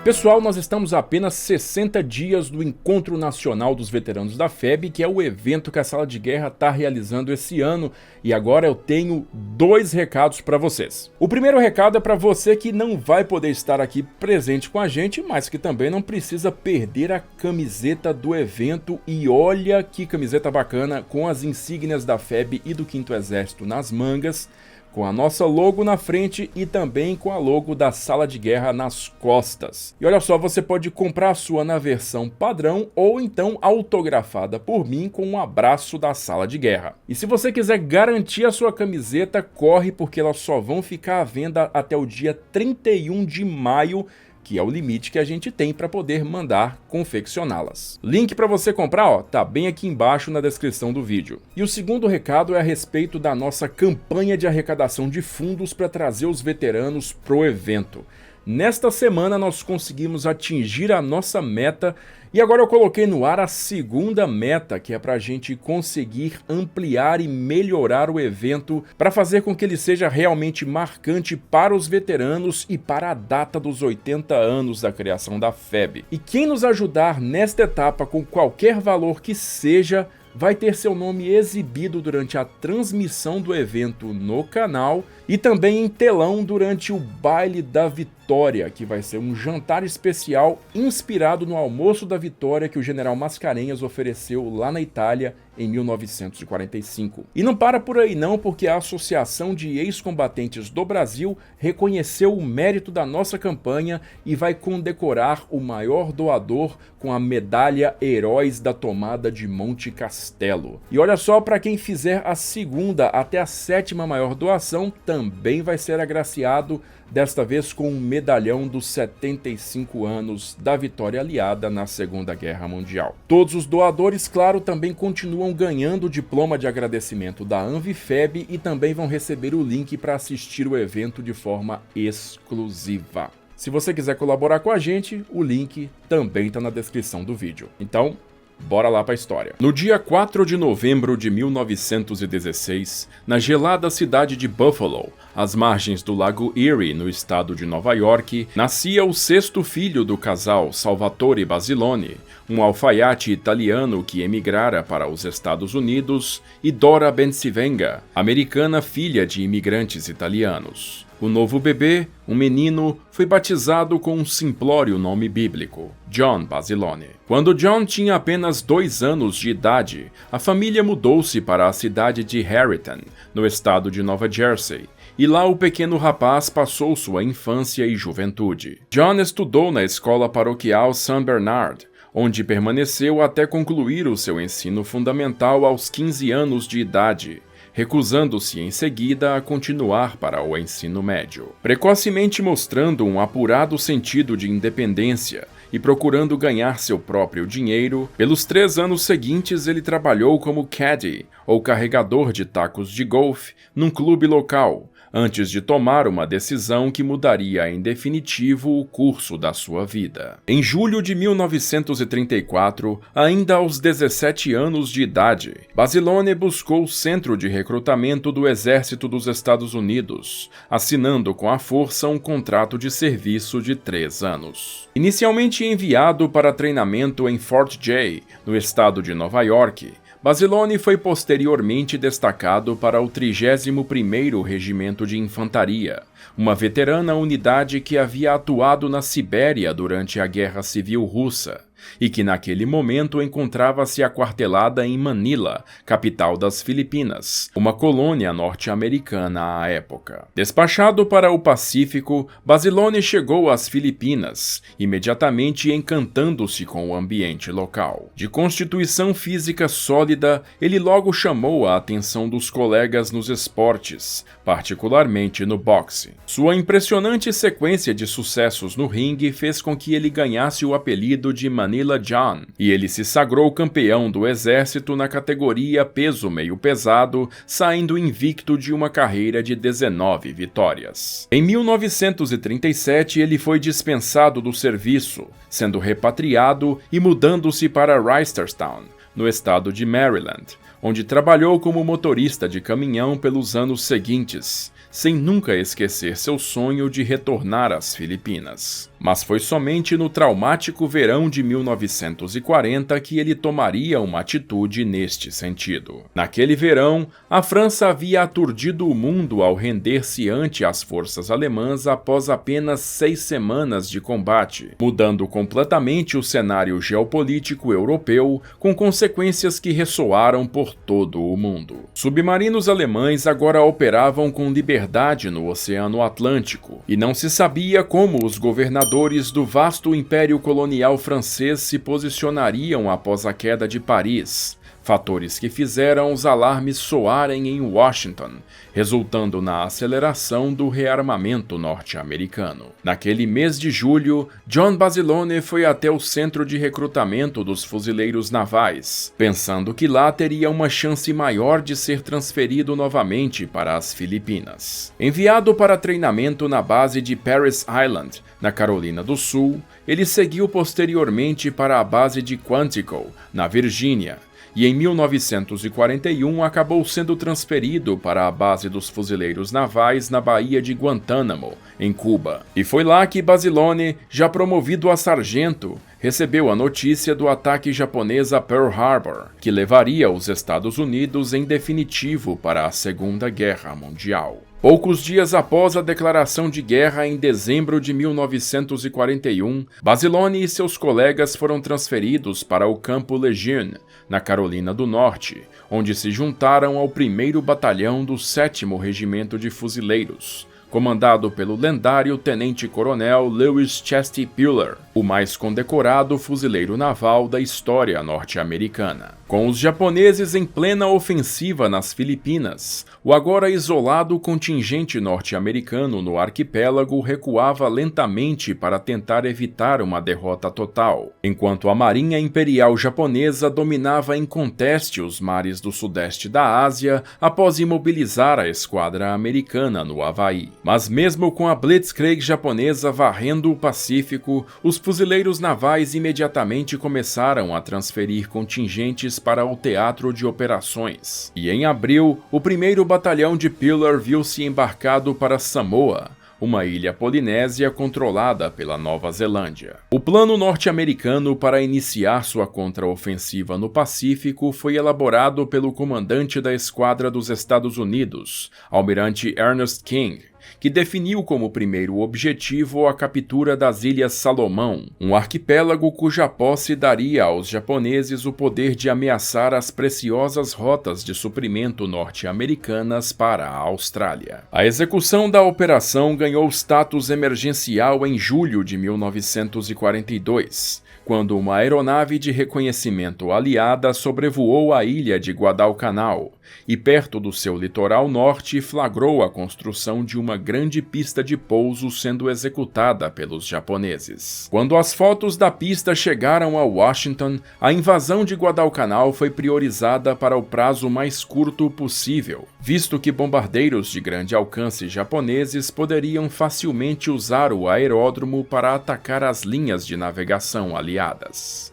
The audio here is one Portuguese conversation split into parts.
Pessoal, nós estamos a apenas 60 dias do Encontro Nacional dos Veteranos da FEB, que é o evento que a Sala de Guerra está realizando esse ano, e agora eu tenho dois recados para vocês. O primeiro recado é para você que não vai poder estar aqui presente com a gente, mas que também não precisa perder a camiseta do evento, e olha que camiseta bacana, com as insígnias da FEB e do 5º Exército nas mangas, com a nossa logo na frente e também com a logo da Sala de Guerra nas costas. E olha só, você pode comprar a sua na versão padrão ou então autografada por mim com um abraço da Sala de Guerra. E se você quiser garantir a sua camiseta, corre, porque elas só vão ficar à venda até o dia 31 de maio, que é o limite que a gente tem para poder mandar confeccioná-las. Link para você comprar, ó, tá bem aqui embaixo na descrição do vídeo. E o segundo recado é a respeito da nossa campanha de arrecadação de fundos para trazer os veteranos pro evento. Nesta semana nós conseguimos atingir a nossa meta e agora eu coloquei no ar a segunda meta, que é para a gente conseguir ampliar e melhorar o evento para fazer com que ele seja realmente marcante para os veteranos e para a data dos 80 anos da criação da FEB. E quem nos ajudar nesta etapa com qualquer valor que seja, vai ter seu nome exibido durante a transmissão do evento no canal e também em telão durante o Baile da Vitória, que vai ser um jantar especial inspirado no Almoço da Vitória que o General Mascarenhas ofereceu lá na Itália em 1945. E não para por aí não, porque a Associação de Ex-Combatentes do Brasil reconheceu o mérito da nossa campanha e vai condecorar o maior doador com a medalha Heróis da Tomada de Monte Castelo. E olha só, para quem fizer a segunda até a 7ª maior doação, também vai ser agraciado, desta vez com um medalhão dos 75 anos da vitória aliada na Segunda Guerra Mundial. Todos os doadores, claro, também continuam ganhando o diploma de agradecimento da Anvifeb e também vão receber o link para assistir o evento de forma exclusiva. Se você quiser colaborar com a gente, o link também está na descrição do vídeo. Então, bora lá para a história. No dia 4 de novembro de 1916, na gelada cidade de Buffalo, às margens do Lago Erie, no estado de Nova York, nascia o 6º filho do casal Salvatore Basilone, um alfaiate italiano que emigrara para os Estados Unidos, e Dora Bencivenga, americana filha de imigrantes italianos. O novo bebê, um menino, foi batizado com um simplório nome bíblico, John Basilone. Quando John tinha apenas 2 anos de idade, a família mudou-se para a cidade de Harriton, no estado de Nova Jersey, e lá o pequeno rapaz passou sua infância e juventude. John estudou na escola paroquial St. Bernard, onde permaneceu até concluir o seu ensino fundamental aos 15 anos de idade, recusando-se em seguida a continuar para o ensino médio. Precocemente mostrando um apurado sentido de independência e procurando ganhar seu próprio dinheiro, pelos 3 anos seguintes ele trabalhou como caddy, ou carregador de tacos de golfe, num clube local, antes de tomar uma decisão que mudaria em definitivo o curso da sua vida. Em julho de 1934, ainda aos 17 anos de idade, Basilone buscou o centro de recrutamento do Exército dos Estados Unidos, assinando com a força um contrato de serviço de 3 anos. Inicialmente enviado para treinamento em Fort Jay, no estado de Nova York, Basilone foi posteriormente destacado para o 31º Regimento de Infantaria, uma veterana unidade que havia atuado na Sibéria durante a Guerra Civil Russa e que naquele momento encontrava-se aquartelada em Manila, capital das Filipinas, uma colônia norte-americana à época. Despachado para o Pacífico, Basilone chegou às Filipinas, imediatamente encantando-se com o ambiente local. De constituição física sólida, ele logo chamou a atenção dos colegas nos esportes, particularmente no boxe. Sua impressionante sequência de sucessos no ringue fez com que ele ganhasse o apelido de Manila John, e ele se sagrou campeão do exército na categoria peso meio pesado, saindo invicto de uma carreira de 19 vitórias. Em 1937, ele foi dispensado do serviço, sendo repatriado e mudando-se para Reisterstown, no estado de Maryland, onde trabalhou como motorista de caminhão pelos anos seguintes, sem nunca esquecer seu sonho de retornar às Filipinas. Mas foi somente no traumático verão de 1940 que ele tomaria uma atitude neste sentido. Naquele verão, a França havia aturdido o mundo ao render-se ante as forças alemãs após apenas 6 semanas de combate, mudando completamente o cenário geopolítico europeu, com consequências que ressoaram por todo o mundo. Submarinos alemães agora operavam com liberdade no Oceano Atlântico, e não se sabia como os governadores do vasto império colonial francês se posicionariam após a queda de Paris, fatores que fizeram os alarmes soarem em Washington, resultando na aceleração do rearmamento norte-americano. Naquele mês de julho, John Basilone foi até o centro de recrutamento dos fuzileiros navais, pensando que lá teria uma chance maior de ser transferido novamente para as Filipinas. Enviado para treinamento na base de Parris Island, na Carolina do Sul, ele seguiu posteriormente para a base de Quantico, na Virgínia, e em 1941 acabou sendo transferido para a base dos fuzileiros navais na Baía de Guantánamo, em Cuba. E foi lá que Basilone, já promovido a sargento, recebeu a notícia do ataque japonês a Pearl Harbor, que levaria os Estados Unidos em definitivo para a Segunda Guerra Mundial. Poucos dias após a declaração de guerra em dezembro de 1941, Basilone e seus colegas foram transferidos para o Campo Lejeune, na Carolina do Norte, onde se juntaram ao 1º Batalhão do 7º Regimento de Fuzileiros, comandado pelo lendário tenente-coronel Lewis Chesty Puller, o mais condecorado fuzileiro naval da história norte-americana. Com os japoneses em plena ofensiva nas Filipinas, o agora isolado contingente norte-americano no arquipélago recuava lentamente para tentar evitar uma derrota total, enquanto a Marinha Imperial Japonesa dominava inconteste os mares do sudeste da Ásia após imobilizar a esquadra americana no Havaí. Mas mesmo com a Blitzkrieg japonesa varrendo o Pacífico, os fuzileiros navais imediatamente começaram a transferir contingentes para o teatro de operações. E em abril, o 1º Batalhão de Puller viu-se embarcado para Samoa, uma ilha polinésia controlada pela Nova Zelândia. O plano norte-americano para iniciar sua contraofensiva no Pacífico foi elaborado pelo comandante da esquadra dos Estados Unidos, almirante Ernest King, que definiu como primeiro objetivo a captura das Ilhas Salomão, um arquipélago cuja posse daria aos japoneses o poder de ameaçar as preciosas rotas de suprimento norte-americanas para a Austrália. A execução da operação ganhou status emergencial em julho de 1942, quando uma aeronave de reconhecimento aliada sobrevoou a ilha de Guadalcanal e, perto do seu litoral norte, flagrou a construção de uma grande pista de pouso sendo executada pelos japoneses. Quando as fotos da pista chegaram a Washington, a invasão de Guadalcanal foi priorizada para o prazo mais curto possível, visto que bombardeiros de grande alcance japoneses poderiam facilmente usar o aeródromo para atacar as linhas de navegação aliadas.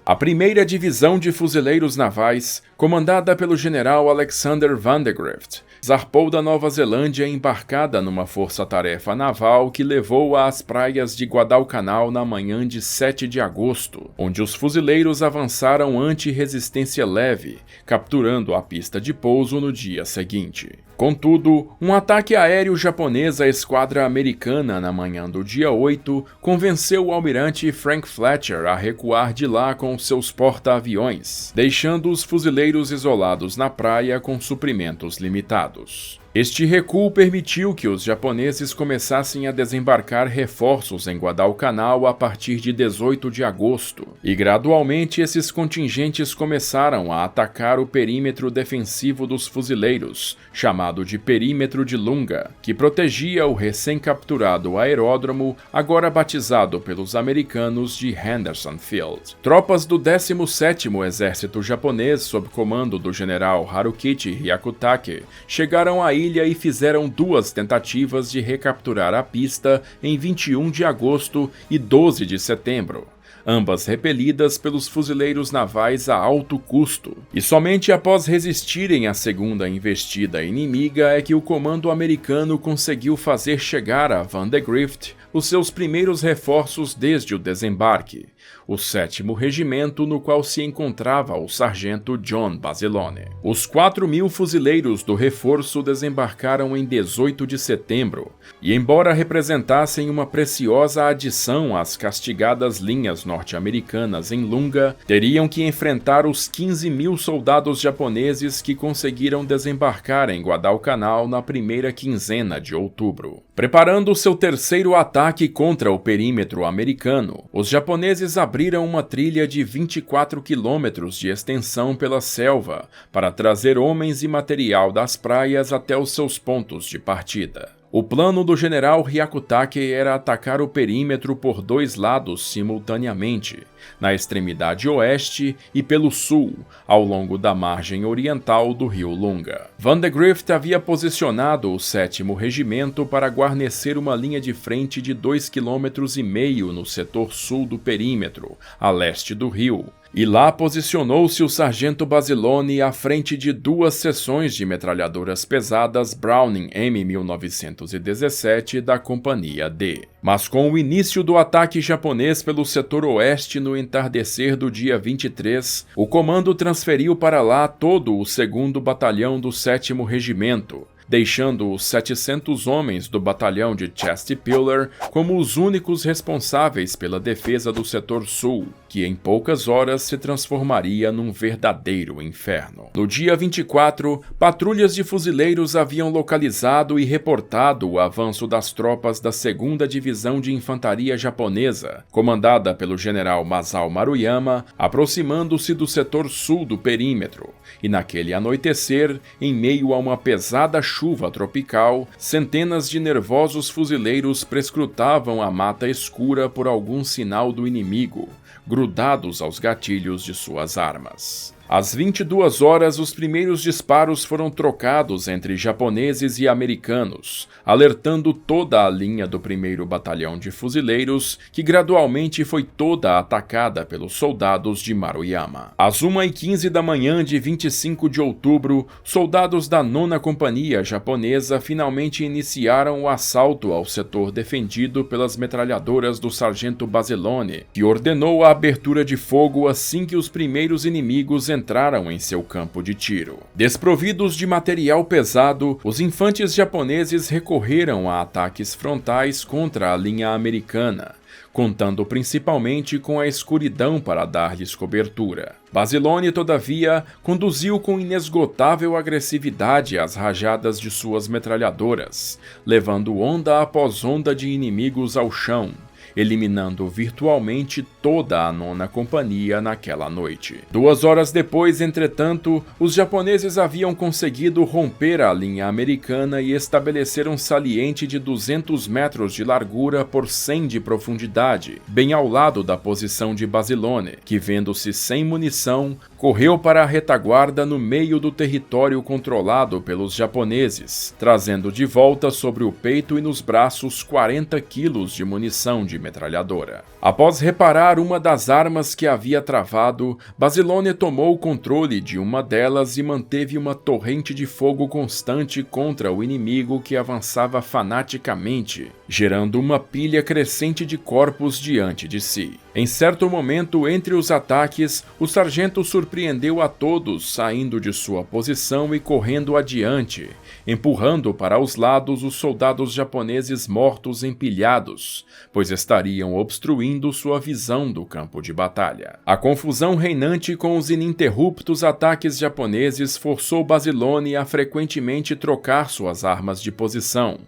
A 1ª Divisão de Fuzileiros Navais, comandada pelo general Alexander Vandegrift, zarpou da Nova Zelândia embarcada numa força-tarefa naval que levou-a às praias de Guadalcanal na manhã de 7 de agosto, onde os fuzileiros avançaram anti-resistência leve, capturando a pista de pouso no dia seguinte. Contudo, um ataque aéreo japonês à esquadra americana na manhã do dia 8 convenceu o almirante Frank Fletcher a recuar de lá com seus porta-aviões, deixando os fuzileiros isolados na praia com suprimentos limitados. Este recuo permitiu que os japoneses começassem a desembarcar reforços em Guadalcanal a partir de 18 de agosto, e gradualmente esses contingentes começaram a atacar o perímetro defensivo dos fuzileiros, chamado de Perímetro de Lunga, que protegia o recém-capturado aeródromo, agora batizado pelos americanos de Henderson Field. Tropas do 17º Exército Japonês, sob comando do general Harukichi Hyakutake, chegaram à ilha e fizeram 2 tentativas de recapturar a pista em 21 de agosto e 12 de setembro, ambas repelidas pelos fuzileiros navais a alto custo. E somente após resistirem à segunda investida inimiga é que o comando americano conseguiu fazer chegar a Vandegrift os seus primeiros reforços desde o desembarque, o 7º Regimento, no qual se encontrava o sargento John Basilone. Os 4.000 fuzileiros do reforço desembarcaram em 18 de setembro, e embora representassem uma preciosa adição às castigadas linhas norte-americanas em Lunga, teriam que enfrentar os 15.000 soldados japoneses que conseguiram desembarcar em Guadalcanal na primeira quinzena de outubro. Preparando seu terceiro ataque contra o perímetro americano, os japoneses abriram uma trilha de 24 quilômetros de extensão pela selva para trazer homens e material das praias até os seus pontos de partida. O plano do general Hyakutake era atacar o perímetro por 2 lados simultaneamente, na extremidade oeste e pelo sul, ao longo da margem oriental do rio Lunga. Vandegrift havia posicionado o 7º Regimento para guarnecer uma linha de frente de 2,5 km no setor sul do perímetro, a leste do rio, e lá posicionou-se o sargento Basilone à frente de 2 seções de metralhadoras pesadas Browning M1917 da Companhia D. Mas com o início do ataque japonês pelo setor oeste no entardecer do dia 23, o comando transferiu para lá todo o 2º Batalhão do 7º Regimento, deixando os 700 homens do batalhão de Chestpillar como os únicos responsáveis pela defesa do setor sul, que em poucas horas se transformaria num verdadeiro inferno. No dia 24, patrulhas de fuzileiros haviam localizado e reportado o avanço das tropas da 2ª Divisão de Infantaria Japonesa, comandada pelo general Masao Maruyama, aproximando-se do setor sul do perímetro, e naquele anoitecer, em meio a uma pesada chuva tropical, centenas de nervosos fuzileiros prescrutavam a mata escura por algum sinal do inimigo, grudados aos gatilhos de suas armas. Às 22 horas, os primeiros disparos foram trocados entre japoneses e americanos, alertando toda a linha do 1º Batalhão de Fuzileiros, que gradualmente foi toda atacada pelos soldados de Maruyama. Às 1h15 da manhã de 25 de outubro, soldados da 9ª Companhia Japonesa finalmente iniciaram o assalto ao setor defendido pelas metralhadoras do sargento Basilone, que ordenou a abertura de fogo assim que os primeiros inimigos entraram em seu campo de tiro. Desprovidos de material pesado, os infantes japoneses recorreram a ataques frontais contra a linha americana, contando principalmente com a escuridão para dar-lhes cobertura. Basilone, todavia, conduziu com inesgotável agressividade as rajadas de suas metralhadoras, levando onda após onda de inimigos ao chão, eliminando virtualmente toda a 9ª Companhia naquela noite. 2 horas depois, entretanto, os japoneses haviam conseguido romper a linha americana e estabelecer um saliente de 200 metros de largura por 100 de profundidade, bem ao lado da posição de Basilone, que, vendo-se sem munição, correu para a retaguarda no meio do território controlado pelos japoneses, trazendo de volta sobre o peito e nos braços 40 quilos de munição de metralhadora. Após reparar uma das armas que havia travado, Basilone tomou o controle de uma delas e manteve uma torrente de fogo constante contra o inimigo que avançava fanaticamente, gerando uma pilha crescente de corpos diante de si. Em certo momento, entre os ataques, o sargento surpreendeu a todos saindo de sua posição e correndo adiante, empurrando para os lados os soldados japoneses mortos empilhados, pois estariam obstruindo sua visão do campo de batalha. A confusão reinante com os ininterruptos ataques japoneses forçou Basilone a frequentemente trocar suas armas de posição,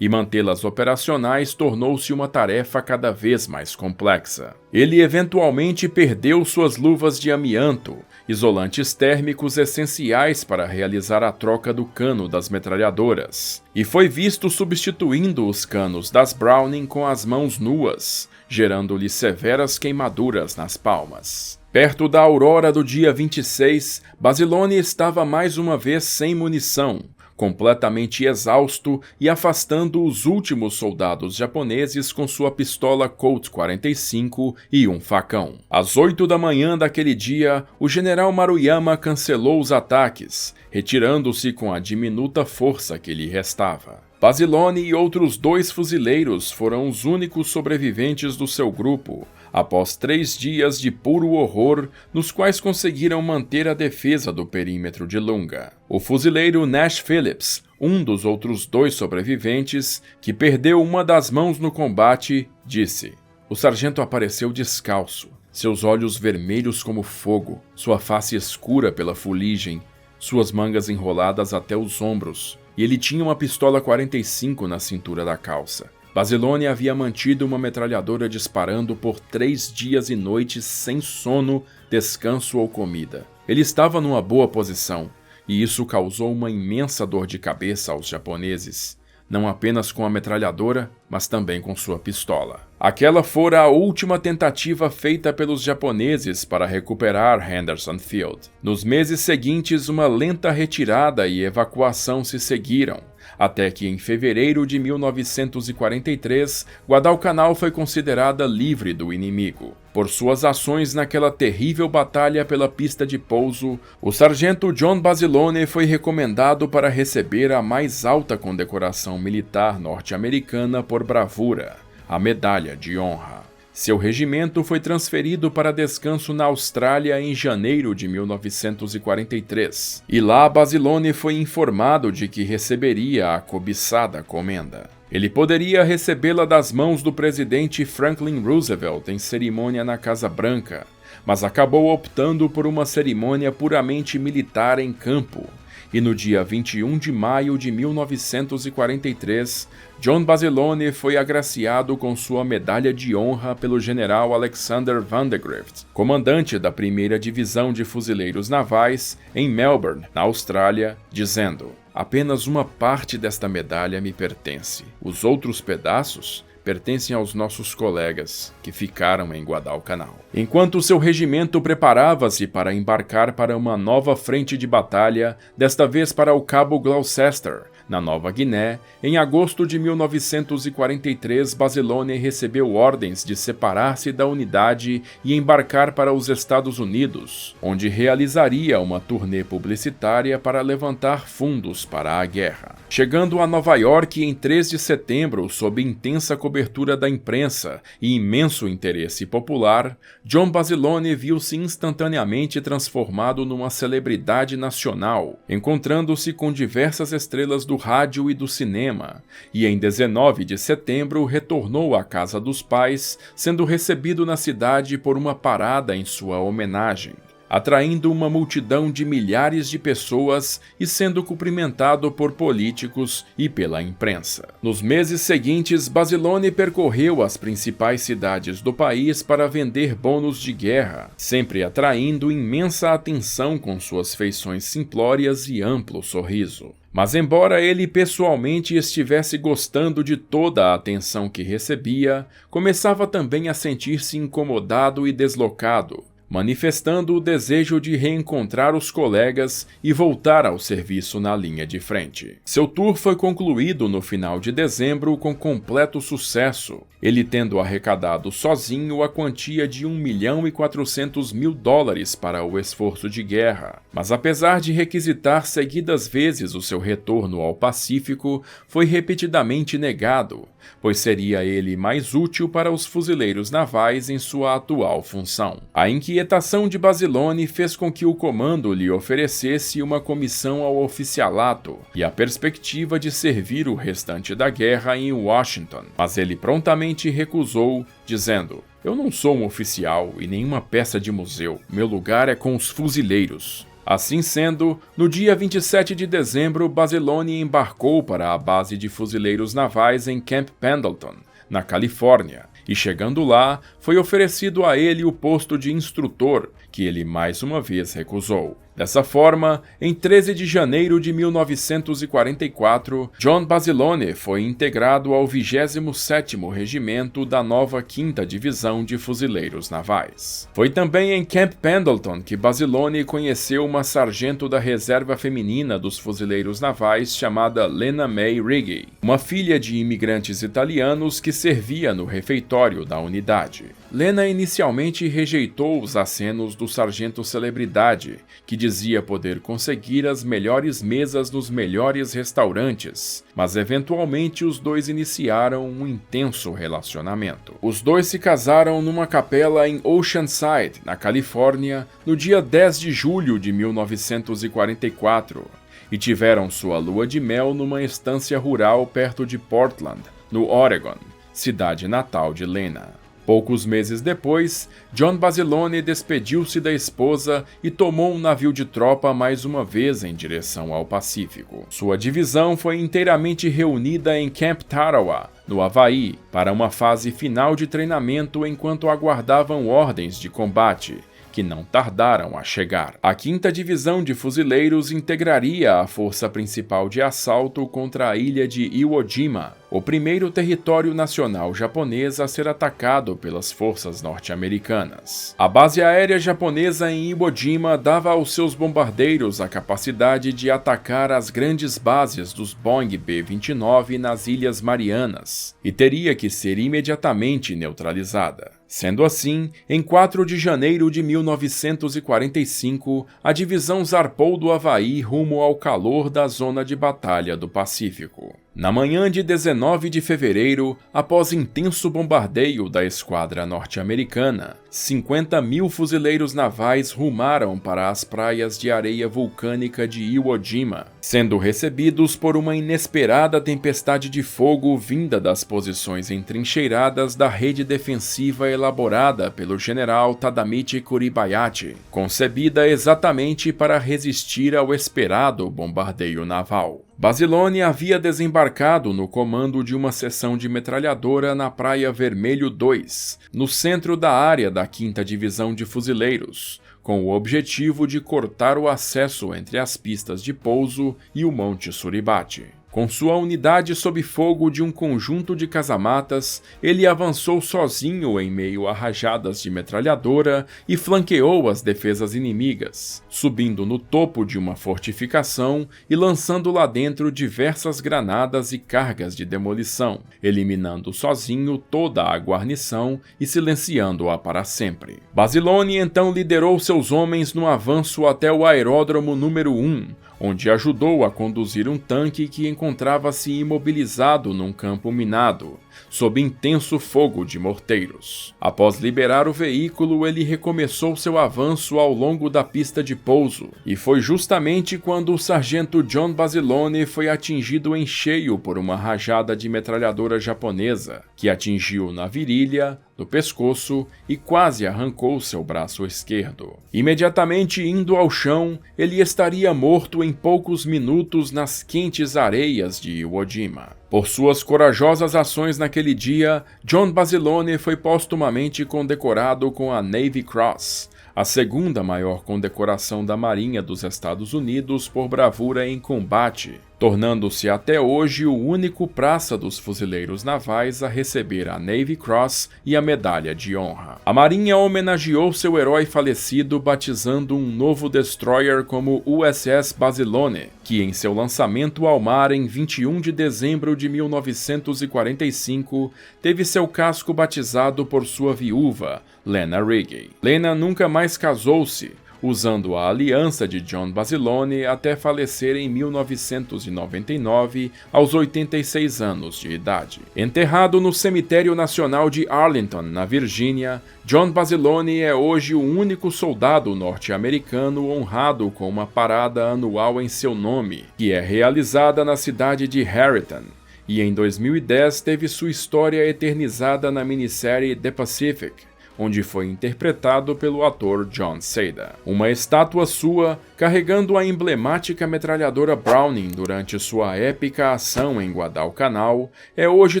e mantê-las operacionais tornou-se uma tarefa cada vez mais complexa. Ele eventualmente perdeu suas luvas de amianto, isolantes térmicos essenciais para realizar a troca do cano das metralhadoras, e foi visto substituindo os canos das Browning com as mãos nuas, gerando-lhe severas queimaduras nas palmas. Perto da aurora do dia 26, Basilone estava mais uma vez sem munição, completamente exausto e afastando os últimos soldados japoneses com sua pistola Colt 45 e um facão. Às 8 da manhã daquele dia, o general Maruyama cancelou os ataques, retirando-se com a diminuta força que lhe restava. Basilone e outros 2 fuzileiros foram os únicos sobreviventes do seu grupo, após 3 dias de puro horror, nos quais conseguiram manter a defesa do perímetro de Lunga. O fuzileiro Nash Phillips, um dos outros 2 sobreviventes, que perdeu uma das mãos no combate, disse: "O sargento apareceu descalço, seus olhos vermelhos como fogo, sua face escura pela fuligem, suas mangas enroladas até os ombros, e ele tinha uma pistola 45 na cintura da calça. Basilone havia mantido uma metralhadora disparando por 3 dias e noites sem sono, descanso ou comida. Ele estava numa boa posição, e isso causou uma imensa dor de cabeça aos japoneses, não apenas com a metralhadora, mas também com sua pistola. Aquela fora a última tentativa feita pelos japoneses para recuperar Henderson Field. Nos meses seguintes, uma lenta retirada e evacuação se seguiram, até que em fevereiro de 1943, Guadalcanal foi considerada livre do inimigo. Por suas ações naquela terrível batalha pela pista de pouso, o sargento John Basilone foi recomendado para receber a mais alta condecoração militar norte-americana por bravura, a Medalha de Honra. Seu regimento foi transferido para descanso na Austrália em janeiro de 1943, e lá Basilone foi informado de que receberia a cobiçada comenda. Ele poderia recebê-la das mãos do presidente Franklin Roosevelt em cerimônia na Casa Branca, mas acabou optando por uma cerimônia puramente militar em campo. E no dia 21 de maio de 1943, John Basilone foi agraciado com sua medalha de honra pelo general Alexander Vandegrift, comandante da 1ª Divisão de Fuzileiros Navais, em Melbourne, na Austrália, dizendo: "Apenas uma parte desta medalha me pertence. Os outros pedaços pertencem aos nossos colegas, que ficaram em Guadalcanal." Enquanto seu regimento preparava-se para embarcar para uma nova frente de batalha, desta vez para o Cabo Gloucester, na Nova Guiné, em agosto de 1943, Basilone recebeu ordens de separar-se da unidade e embarcar para os Estados Unidos, onde realizaria uma turnê publicitária para levantar fundos para a guerra. Chegando a Nova York em 3 de setembro, sob intensa cobertura da imprensa e imenso interesse popular, John Basilone viu-se instantaneamente transformado numa celebridade nacional, encontrando-se com diversas estrelas do rádio e do cinema, e em 19 de setembro retornou à casa dos pais, sendo recebido na cidade por uma parada em sua homenagem, atraindo uma multidão de milhares de pessoas e sendo cumprimentado por políticos e pela imprensa. Nos meses seguintes, Basilone percorreu as principais cidades do país para vender bônus de guerra, sempre atraindo imensa atenção com suas feições simplórias e amplo sorriso. Mas embora ele pessoalmente estivesse gostando de toda a atenção que recebia, começava também a sentir-se incomodado e deslocado, manifestando o desejo de reencontrar os colegas e voltar ao serviço na linha de frente. Seu tour foi concluído no final de dezembro com completo sucesso, ele tendo arrecadado sozinho a quantia de $1.400.000 para o esforço de guerra. Mas apesar de requisitar seguidas vezes o seu retorno ao Pacífico, foi repetidamente negado, pois seria ele mais útil para os fuzileiros navais em sua atual função. A inquietude inquietação de Basilone fez com que o comando lhe oferecesse uma comissão ao oficialato e a perspectiva de servir o restante da guerra em Washington, mas ele prontamente recusou, dizendo: "Eu não sou um oficial e nenhuma peça de museu, meu lugar é com os fuzileiros." Assim sendo, no dia 27 de dezembro, Basilone embarcou para a base de fuzileiros navais em Camp Pendleton, na Califórnia, e chegando lá, foi oferecido a ele o posto de instrutor, que ele mais uma vez recusou. Dessa forma, em 13 de janeiro de 1944, John Basilone foi integrado ao 27º Regimento da nova 5ª Divisão de Fuzileiros Navais. Foi também em Camp Pendleton que Basilone conheceu uma sargento da reserva feminina dos fuzileiros navais chamada Lena May Riggi, uma filha de imigrantes italianos que servia no refeitório da unidade. Lena inicialmente rejeitou os acenos do sargento celebridade, que dizia poder conseguir as melhores mesas nos melhores restaurantes, mas eventualmente os dois iniciaram um intenso relacionamento. Os dois se casaram numa capela em Oceanside, na Califórnia, no dia 10 de julho de 1944, e tiveram sua lua de mel numa estância rural perto de Portland, no Oregon, cidade natal de Lena. Poucos meses depois, John Basilone despediu-se da esposa e tomou um navio de tropa mais uma vez em direção ao Pacífico. Sua divisão foi inteiramente reunida em Camp Tarawa, no Havaí, para uma fase final de treinamento enquanto aguardavam ordens de combate, que não tardaram a chegar. A 5ª Divisão de Fuzileiros integraria a força principal de assalto contra a ilha de Iwo Jima, o primeiro território nacional japonês a ser atacado pelas forças norte-americanas. A base aérea japonesa em Iwo Jima dava aos seus bombardeiros a capacidade de atacar as grandes bases dos Boeing B-29 nas Ilhas Marianas, e teria que ser imediatamente neutralizada. Sendo assim, em 4 de janeiro de 1945, a divisão zarpou do Havaí rumo ao calor da zona de batalha do Pacífico. Na manhã de 19 de fevereiro, após intenso bombardeio da esquadra norte-americana, 50.000 fuzileiros navais rumaram para as praias de areia vulcânica de Iwo Jima, sendo recebidos por uma inesperada tempestade de fogo vinda das posições entrincheiradas da rede defensiva elaborada pelo general Tadamichi Kuribayashi, concebida exatamente para resistir ao esperado bombardeio naval. Basilone havia desembarcado no comando de uma seção de metralhadora na Praia Vermelho 2, no centro da área da 5ª Divisão de Fuzileiros, com o objetivo de cortar o acesso entre as pistas de pouso e o Monte Suribachi. Com sua unidade sob fogo de um conjunto de casamatas, ele avançou sozinho em meio a rajadas de metralhadora e flanqueou as defesas inimigas, subindo no topo de uma fortificação e lançando lá dentro diversas granadas e cargas de demolição, eliminando sozinho toda a guarnição e silenciando-a para sempre. Basilone então liderou seus homens no avanço até o aeródromo número 1, onde ajudou a conduzir um tanque que encontrava-se imobilizado num campo minado, sob intenso fogo de morteiros. Após liberar o veículo, ele recomeçou seu avanço ao longo da pista de pouso, e foi justamente quando o sargento John Basilone foi atingido em cheio por uma rajada de metralhadora japonesa, que atingiu na virilha, no pescoço e quase arrancou seu braço esquerdo. Imediatamente indo ao chão, ele estaria morto em poucos minutos nas quentes areias de Iwo Jima. Por suas corajosas ações naquele dia, John Basilone foi póstumamente condecorado com a Navy Cross, a segunda maior condecoração da Marinha dos Estados Unidos por bravura em combate, tornando-se até hoje o único praça dos fuzileiros navais a receber a Navy Cross e a Medalha de Honra. A Marinha homenageou seu herói falecido batizando um novo destroyer como USS Basilone, que em seu lançamento ao mar em 21 de dezembro de 1945 teve seu casco batizado por sua viúva, Lena Riggi. Lena nunca mais casou-se, usando a aliança de John Basilone até falecer em 1999, aos 86 anos de idade. Enterrado no Cemitério Nacional de Arlington, na Virgínia, John Basilone é hoje o único soldado norte-americano honrado com uma parada anual em seu nome, que é realizada na cidade de Harrington, e em 2010 teve sua história eternizada na minissérie The Pacific, onde foi interpretado pelo ator John Seda. Uma estátua sua, carregando a emblemática metralhadora Browning durante sua épica ação em Guadalcanal, é hoje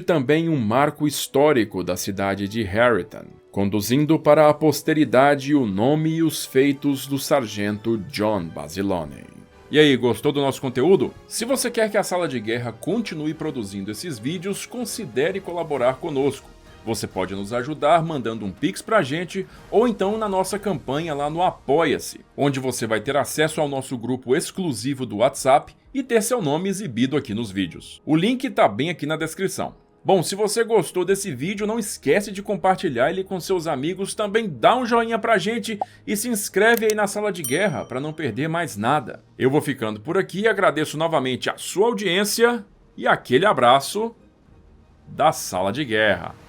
também um marco histórico da cidade de Harrington, conduzindo para a posteridade o nome e os feitos do sargento John Basilone. E aí, gostou do nosso conteúdo? Se você quer que a Sala de Guerra continue produzindo esses vídeos, considere colaborar conosco. Você pode nos ajudar mandando um Pix pra gente, ou então na nossa campanha lá no Apoia-se, onde você vai ter acesso ao nosso grupo exclusivo do WhatsApp e ter seu nome exibido aqui nos vídeos. O link tá bem aqui na descrição. Bom, se você gostou desse vídeo, não esquece de compartilhar ele com seus amigos, também dá um joinha pra gente e se inscreve aí na Sala de Guerra para não perder mais nada. Eu vou ficando por aqui, agradeço novamente a sua audiência e aquele abraço da Sala de Guerra.